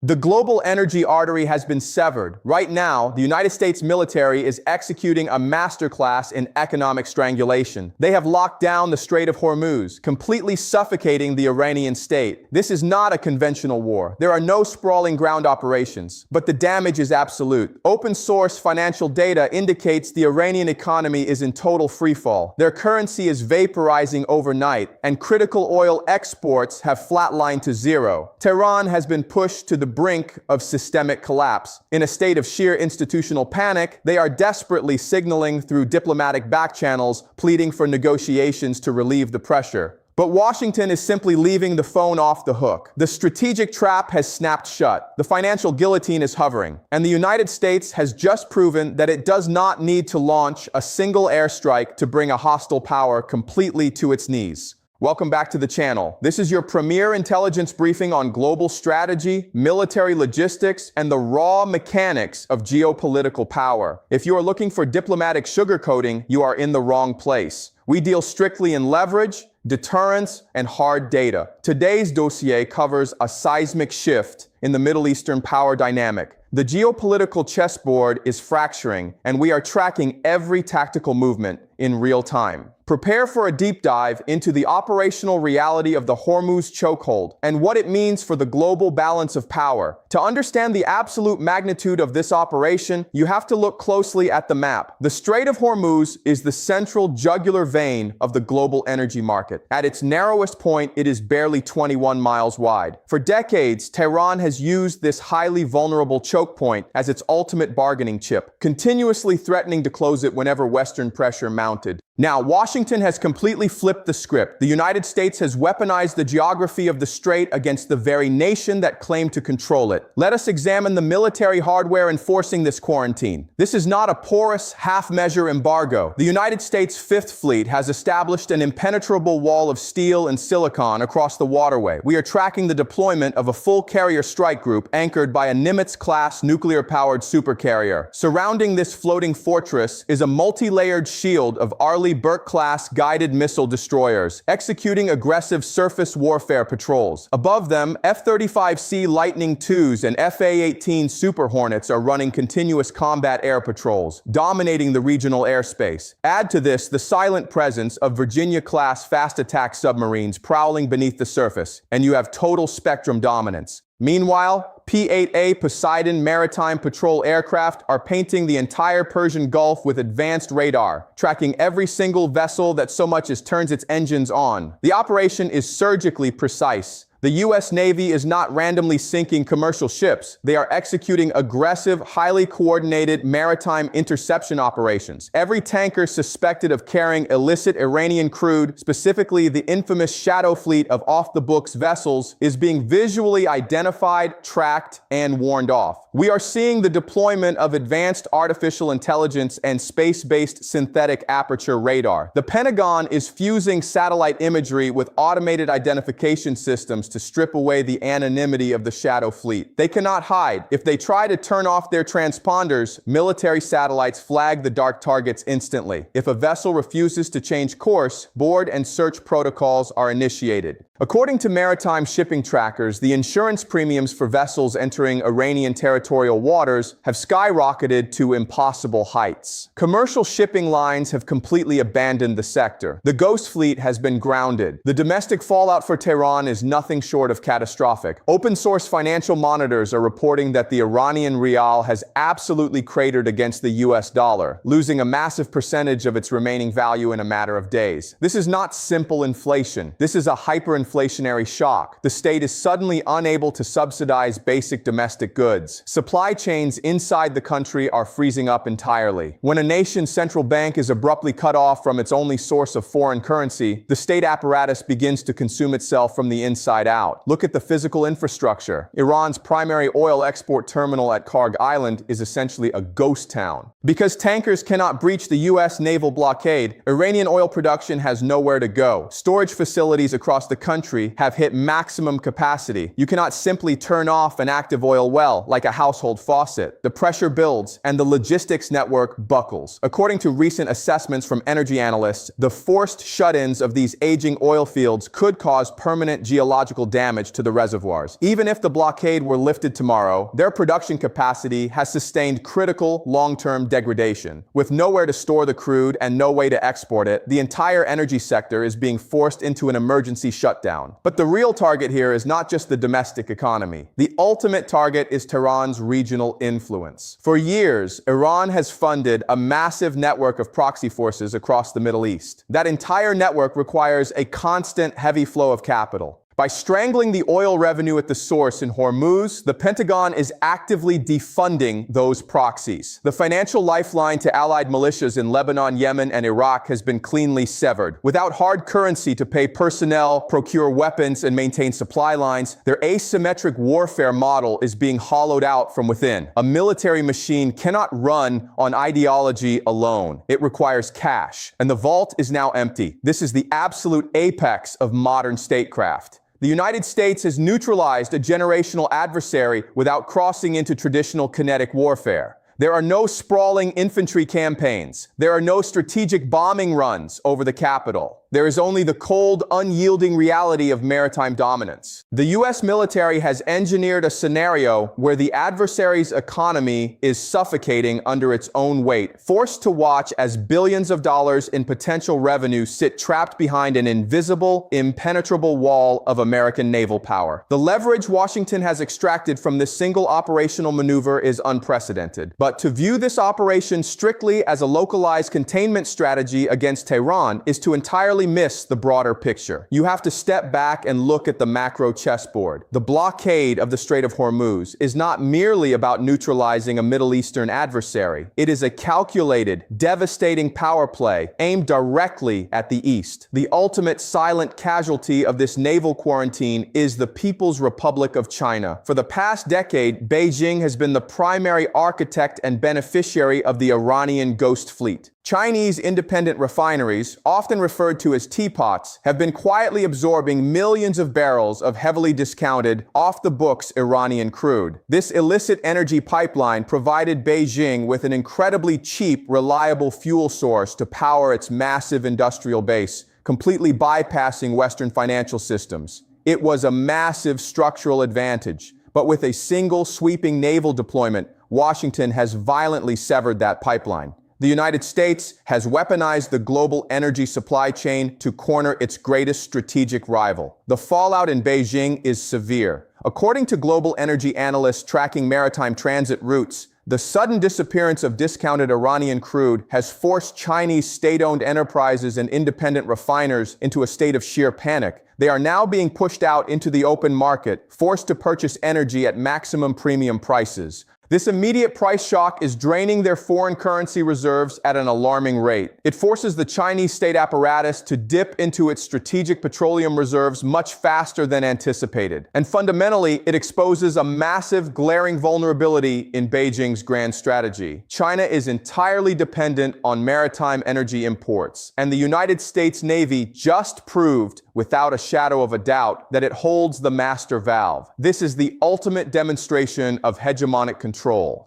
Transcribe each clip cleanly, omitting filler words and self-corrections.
The global energy artery has been severed. Right now, the United States military is executing a masterclass in economic strangulation. They have locked down the Strait of Hormuz, completely suffocating the Iranian state. This is not a conventional war. There are no sprawling ground operations, but the damage is absolute. Open source financial data indicates the Iranian economy is in total freefall. Their currency is vaporizing overnight, and critical oil exports have flatlined to zero. Tehran has been pushed to the brink of systemic collapse. In a state of sheer institutional panic, they are desperately signaling through diplomatic backchannels, pleading for negotiations to relieve the pressure. But Washington is simply leaving the phone off the hook. The strategic trap has snapped shut. The financial guillotine is hovering. And the United States has just proven that it does not need to launch a single airstrike to bring a hostile power completely to its knees. Welcome back to the channel. This is your premier intelligence briefing on global strategy, military logistics, and the raw mechanics of geopolitical power. If you are looking for diplomatic sugarcoating, you are in the wrong place. We deal strictly in leverage, deterrence, and hard data. Today's dossier covers a seismic shift in the Middle Eastern power dynamic. The geopolitical chessboard is fracturing, and we are tracking every tactical movement in real time. Prepare for a deep dive into the operational reality of the Hormuz chokehold and what it means for the global balance of power. To understand the absolute magnitude of this operation, you have to look closely at the map. The Strait of Hormuz is the central jugular vein of the global energy market. At its narrowest point, it is barely 21 miles wide. For decades, Tehran has used this highly vulnerable choke point as its ultimate bargaining chip, continuously threatening to close it whenever Western pressure mounted. Now, Washington has completely flipped the script. The United States has weaponized the geography of the strait against the very nation that claimed to control it. Let us examine the military hardware enforcing this quarantine. This is not a porous, half-measure embargo. The United States Fifth Fleet has established an impenetrable wall of steel and silicon across the waterway. We are tracking the deployment of a full carrier strike group anchored by a Nimitz-class nuclear-powered supercarrier. Surrounding this floating fortress is a multi-layered shield of Arleigh Burke-class guided missile destroyers, executing aggressive surface warfare patrols. Above them, F-35C Lightning IIs and F/A-18 Super Hornets are running continuous combat air patrols, dominating the regional airspace. Add to this the silent presence of Virginia-class fast-attack submarines prowling beneath the surface, and you have total spectrum dominance. Meanwhile, P-8A Poseidon maritime patrol aircraft are painting the entire Persian Gulf with advanced radar, tracking every single vessel that so much as turns its engines on. The operation is surgically precise. The U.S. Navy is not randomly sinking commercial ships. They are executing aggressive, highly coordinated maritime interception operations. Every tanker suspected of carrying illicit Iranian crude, specifically the infamous shadow fleet of off-the-books vessels, is being visually identified, tracked, and warned off. We are seeing the deployment of advanced artificial intelligence and space-based synthetic aperture radar. The Pentagon is fusing satellite imagery with automated identification systems to strip away the anonymity of the shadow fleet. They cannot hide. If they try to turn off their transponders, military satellites flag the dark targets instantly. If a vessel refuses to change course, board and search protocols are initiated. According to maritime shipping trackers, the insurance premiums for vessels entering Iranian territorial waters have skyrocketed to impossible heights. Commercial shipping lines have completely abandoned the sector. The Ghost Fleet has been grounded. The domestic fallout for Tehran is nothing short of catastrophic. Open-source financial monitors are reporting that the Iranian rial has absolutely cratered against the U.S. dollar, losing a massive percentage of its remaining value in a matter of days. This is not simple inflation. This is a hyperinflationary shock. The state is suddenly unable to subsidize basic domestic goods. Supply chains inside the country are freezing up entirely. When a nation's central bank is abruptly cut off from its only source of foreign currency, the state apparatus begins to consume itself from the inside out. Look at the physical infrastructure. Iran's primary oil export terminal at Karg Island is essentially a ghost town. Because tankers cannot breach the U.S. naval blockade, Iranian oil production has nowhere to go. Storage facilities across the country country have hit maximum capacity. You cannot simply turn off an active oil well like a household faucet. The pressure builds and the logistics network buckles. According to recent assessments from energy analysts, the forced shut-ins of these aging oil fields could cause permanent geological damage to the reservoirs. Even if the blockade were lifted tomorrow, their production capacity has sustained critical long-term degradation. With nowhere to store the crude and no way to export it, the entire energy sector is being forced into an emergency shutdown. But the real target here is not just the domestic economy. The ultimate target is Tehran's regional influence. For years, Iran has funded a massive network of proxy forces across the Middle East. That entire network requires a constant heavy flow of capital. By strangling the oil revenue at the source in Hormuz, the Pentagon is actively defunding those proxies. The financial lifeline to allied militias in Lebanon, Yemen, and Iraq has been cleanly severed. Without hard currency to pay personnel, procure weapons, and maintain supply lines, their asymmetric warfare model is being hollowed out from within. A military machine cannot run on ideology alone. It requires cash, and the vault is now empty. This is the absolute apex of modern statecraft. The United States has neutralized a generational adversary without crossing into traditional kinetic warfare. There are no sprawling infantry campaigns. There are no strategic bombing runs over the capital. There is only the cold, unyielding reality of maritime dominance. The U.S. military has engineered a scenario where the adversary's economy is suffocating under its own weight, forced to watch as billions of dollars in potential revenue sit trapped behind an invisible, impenetrable wall of American naval power. The leverage Washington has extracted from this single operational maneuver is unprecedented. But to view this operation strictly as a localized containment strategy against Tehran is to entirely miss the broader picture. You have to step back and look at the macro chessboard. The blockade of the Strait of Hormuz is not merely about neutralizing a Middle Eastern adversary. It is a calculated, devastating power play aimed directly at the East. The ultimate silent casualty of this naval quarantine is the People's Republic of China. For the past decade, Beijing has been the primary architect and beneficiary of the Iranian ghost fleet. Chinese independent refineries, often referred to as teapots, have been quietly absorbing millions of barrels of heavily discounted, off-the-books Iranian crude. This illicit energy pipeline provided Beijing with an incredibly cheap, reliable fuel source to power its massive industrial base, completely bypassing Western financial systems. It was a massive structural advantage, but with a single sweeping naval deployment, Washington has violently severed that pipeline. The United States has weaponized the global energy supply chain to corner its greatest strategic rival. The fallout in Beijing is severe. According to global energy analysts tracking maritime transit routes, the sudden disappearance of discounted Iranian crude has forced Chinese state-owned enterprises and independent refiners into a state of sheer panic. They are now being pushed out into the open market, forced to purchase energy at maximum premium prices. This immediate price shock is draining their foreign currency reserves at an alarming rate. It forces the Chinese state apparatus to dip into its strategic petroleum reserves much faster than anticipated. And fundamentally, it exposes a massive, glaring vulnerability in Beijing's grand strategy. China is entirely dependent on maritime energy imports, and the United States Navy just proved, without a shadow of a doubt, that it holds the master valve. This is the ultimate demonstration of hegemonic control.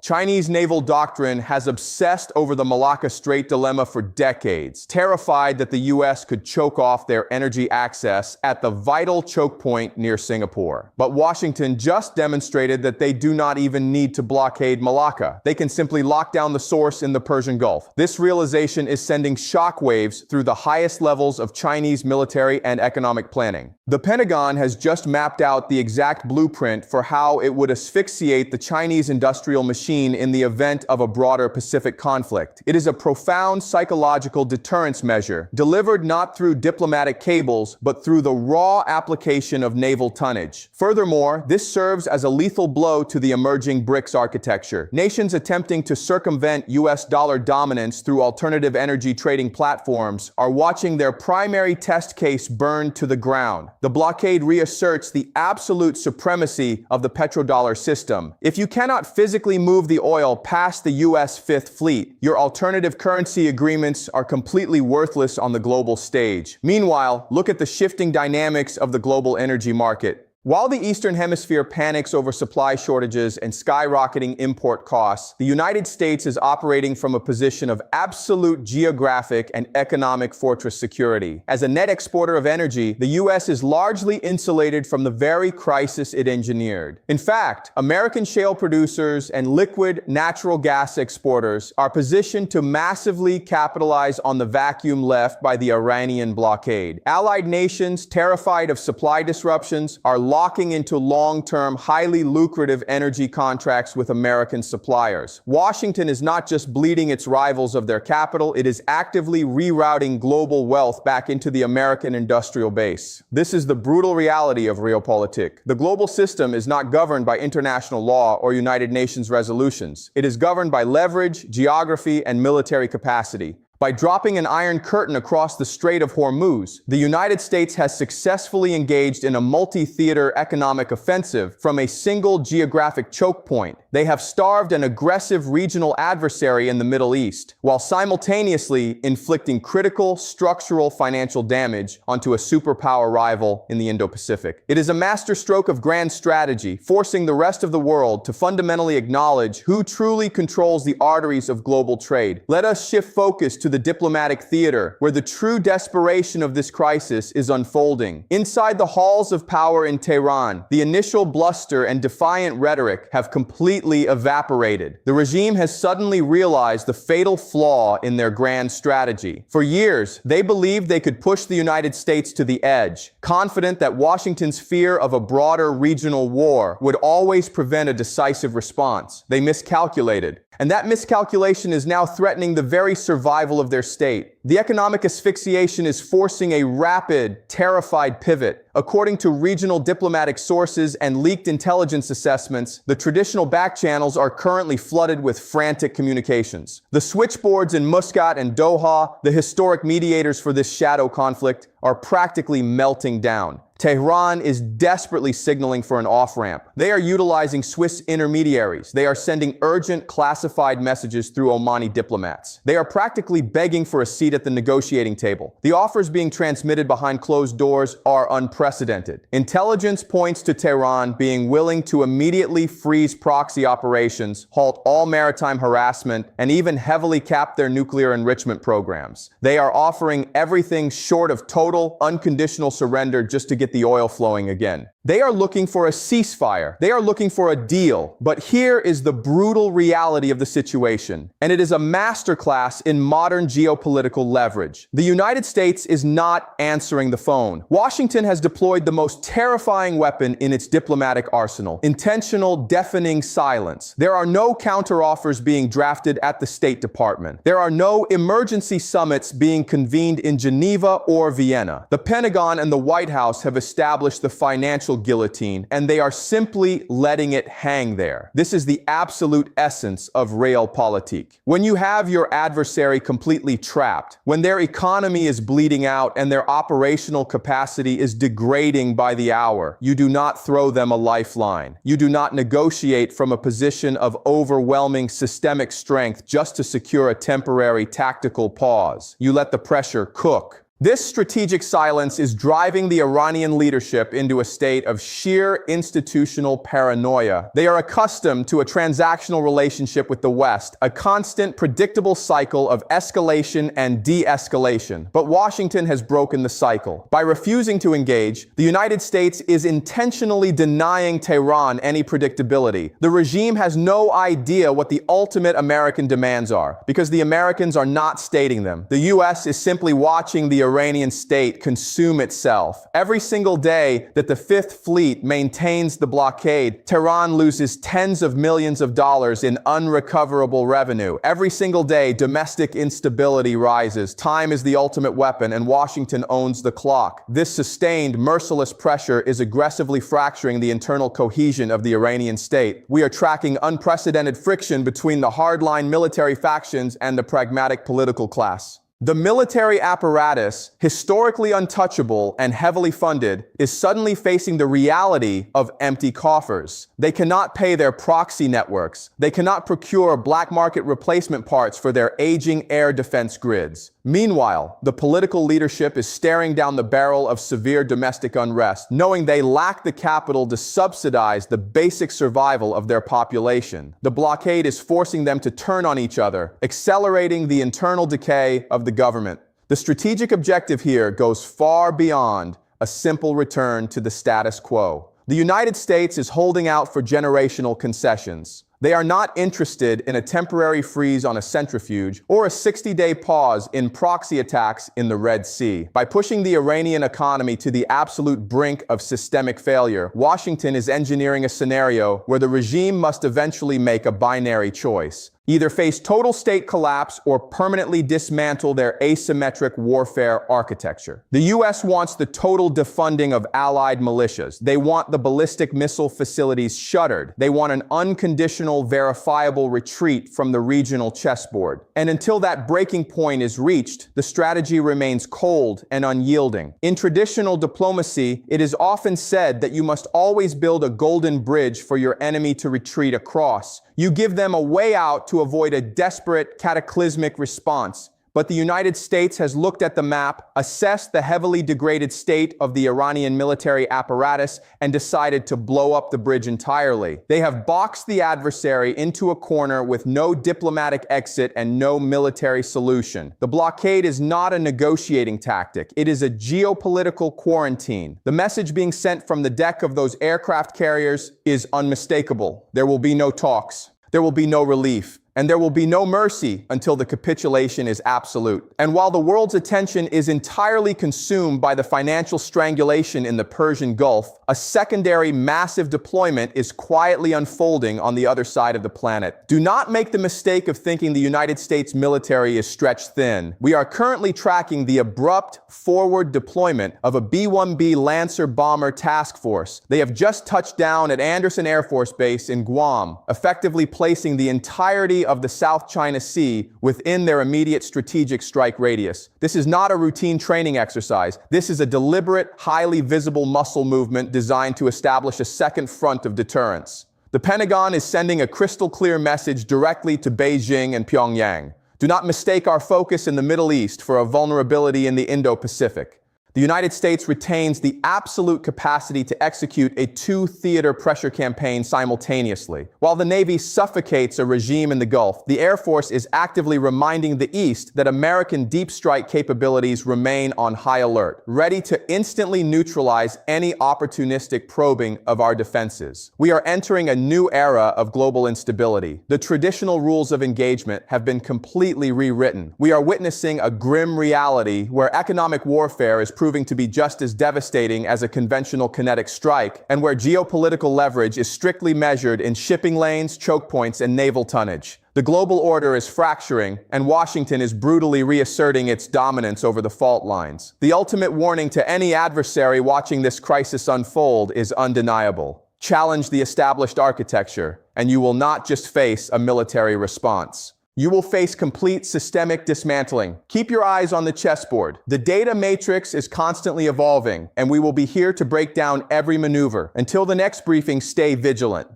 Chinese naval doctrine has obsessed over the Malacca Strait dilemma for decades, terrified that the U.S. could choke off their energy access at the vital choke point near Singapore. But Washington just demonstrated that they do not even need to blockade Malacca. They can simply lock down the source in the Persian Gulf. This realization is sending shockwaves through the highest levels of Chinese military and economic planning. The Pentagon has just mapped out the exact blueprint for how it would asphyxiate the Chinese industrial machine in the event of a broader Pacific conflict. It is a profound psychological deterrence measure, delivered not through diplomatic cables, but through the raw application of naval tonnage. Furthermore, this serves as a lethal blow to the emerging BRICS architecture. Nations attempting to circumvent U.S. dollar dominance through alternative energy trading platforms are watching their primary test case burned burned to the ground. The blockade reasserts the absolute supremacy of the petrodollar system. If you cannot physically move the oil past the U.S. Fifth Fleet, your alternative currency agreements are completely worthless on the global stage. Meanwhile, look at the shifting dynamics of the global energy market. While the Eastern Hemisphere panics over supply shortages and skyrocketing import costs, the United States is operating from a position of absolute geographic and economic fortress security. As a net exporter of energy, the U.S. is largely insulated from the very crisis it engineered. In fact, American shale producers and liquid natural gas exporters are positioned to massively capitalize on the vacuum left by the Iranian blockade. Allied nations, terrified of supply disruptions, are locking into long-term, highly lucrative energy contracts with American suppliers. Washington is not just bleeding its rivals of their capital, it is actively rerouting global wealth back into the American industrial base. This is the brutal reality of realpolitik. The global system is not governed by international law or United Nations resolutions. It is governed by leverage, geography, and military capacity. By dropping an iron curtain across the Strait of Hormuz, the United States has successfully engaged in a multi-theater economic offensive from a single geographic choke point. They have starved an aggressive regional adversary in the Middle East, while simultaneously inflicting critical structural financial damage onto a superpower rival in the Indo-Pacific. It is a masterstroke of grand strategy, forcing the rest of the world to fundamentally acknowledge who truly controls the arteries of global trade. Let us shift focus to the diplomatic theater, where the true desperation of this crisis is unfolding. Inside the halls of power in Tehran, the initial bluster and defiant rhetoric have completely evaporated. The regime has suddenly realized the fatal flaw in their grand strategy. For years, they believed they could push the United States to the edge, confident that Washington's fear of a broader regional war would always prevent a decisive response. They miscalculated. And that miscalculation is now threatening the very survival of their state. The economic asphyxiation is forcing a rapid, terrified pivot. According to regional diplomatic sources and leaked intelligence assessments, the traditional back channels are currently flooded with frantic communications. The switchboards in Muscat and Doha, the historic mediators for this shadow conflict, are practically melting down. Tehran is desperately signaling for an off-ramp. They are utilizing Swiss intermediaries. They are sending urgent classified messages through Omani diplomats. They are practically begging for a seat at the negotiating table. The offers being transmitted behind closed doors are unprecedented. Intelligence points to Tehran being willing to immediately freeze proxy operations, halt all maritime harassment, and even heavily cap their nuclear enrichment programs. They are offering everything short of total, unconditional surrender just to get the oil flowing again. They are looking for a ceasefire. They are looking for a deal. But here is the brutal reality of the situation, and it is a masterclass in modern geopolitical leverage. The United States is not answering the phone. Washington has deployed the most terrifying weapon in its diplomatic arsenal: intentional, deafening silence. There are no counteroffers being drafted at the State Department. There are no emergency summits being convened in Geneva or Vienna. The Pentagon and the White House have established the financial guillotine, and they are simply letting it hang there. This is the absolute essence of realpolitik. When you have your adversary completely trapped, when their economy is bleeding out and their operational capacity is degrading by the hour, you do not throw them a lifeline. You do not negotiate from a position of overwhelming systemic strength just to secure a temporary tactical pause. You let the pressure cook. This strategic silence is driving the Iranian leadership into a state of sheer institutional paranoia. They are accustomed to a transactional relationship with the West, a constant, predictable cycle of escalation and de-escalation. But Washington has broken the cycle. By refusing to engage, the United States is intentionally denying Tehran any predictability. The regime has no idea what the ultimate American demands are, because the Americans are not stating them. The U.S. is simply watching the Iranian state consume itself. Every single day that the Fifth Fleet maintains the blockade, Tehran loses tens of millions of dollars in unrecoverable revenue. Every single day, domestic instability rises. Time is the ultimate weapon, and Washington owns the clock. This sustained, merciless pressure is aggressively fracturing the internal cohesion of the Iranian state. We are tracking unprecedented friction between the hardline military factions and the pragmatic political class. The military apparatus, historically untouchable and heavily funded, is suddenly facing the reality of empty coffers. They cannot pay their proxy networks. They cannot procure black market replacement parts for their aging air defense grids. Meanwhile, the political leadership is staring down the barrel of severe domestic unrest, knowing they lack the capital to subsidize the basic survival of their population. The blockade is forcing them to turn on each other, accelerating the internal decay of the government. The strategic objective here goes far beyond a simple return to the status quo. The United States is holding out for generational concessions. They are not interested in a temporary freeze on a centrifuge or a 60-day pause in proxy attacks in the Red Sea. By pushing the Iranian economy to the absolute brink of systemic failure, Washington is engineering a scenario where the regime must eventually make a binary choice. Either face total state collapse or permanently dismantle their asymmetric warfare architecture. The U.S. wants the total defunding of allied militias. They want the ballistic missile facilities shuttered. They want an unconditional, verifiable retreat from the regional chessboard. And until that breaking point is reached, the strategy remains cold and unyielding. In traditional diplomacy, it is often said that you must always build a golden bridge for your enemy to retreat across. You give them a way out to avoid a desperate, cataclysmic response. But the United States has looked at the map, assessed the heavily degraded state of the Iranian military apparatus, and decided to blow up the bridge entirely. They have boxed the adversary into a corner with no diplomatic exit and no military solution. The blockade is not a negotiating tactic. It is a geopolitical quarantine. The message being sent from the deck of those aircraft carriers is unmistakable. There will be no talks. There will be no relief. And there will be no mercy until the capitulation is absolute. And while the world's attention is entirely consumed by the financial strangulation in the Persian Gulf, a secondary massive deployment is quietly unfolding on the other side of the planet. Do not make the mistake of thinking the United States military is stretched thin. We are currently tracking the abrupt forward deployment of a B-1B Lancer bomber task force. They have just touched down at Andersen Air Force Base in Guam, effectively placing the entirety of the South China Sea within their immediate strategic strike radius. This is not a routine training exercise. This is a deliberate, highly visible muscle movement designed to establish a second front of deterrence. The Pentagon is sending a crystal clear message directly to Beijing and Pyongyang. Do not mistake our focus in the Middle East for a vulnerability in the Indo-Pacific. The United States retains the absolute capacity to execute a two-theater pressure campaign simultaneously. While the Navy suffocates a regime in the Gulf, the Air Force is actively reminding the East that American deep strike capabilities remain on high alert, ready to instantly neutralize any opportunistic probing of our defenses. We are entering a new era of global instability. The traditional rules of engagement have been completely rewritten. We are witnessing a grim reality where economic warfare is proving to be just as devastating as a conventional kinetic strike, and where geopolitical leverage is strictly measured in shipping lanes, chokepoints, and naval tonnage. The global order is fracturing, and Washington is brutally reasserting its dominance over the fault lines. The ultimate warning to any adversary watching this crisis unfold is undeniable. Challenge the established architecture, and you will not just face a military response. You will face complete systemic dismantling. Keep your eyes on the chessboard. The data matrix is constantly evolving, and we will be here to break down every maneuver. Until the next briefing, stay vigilant.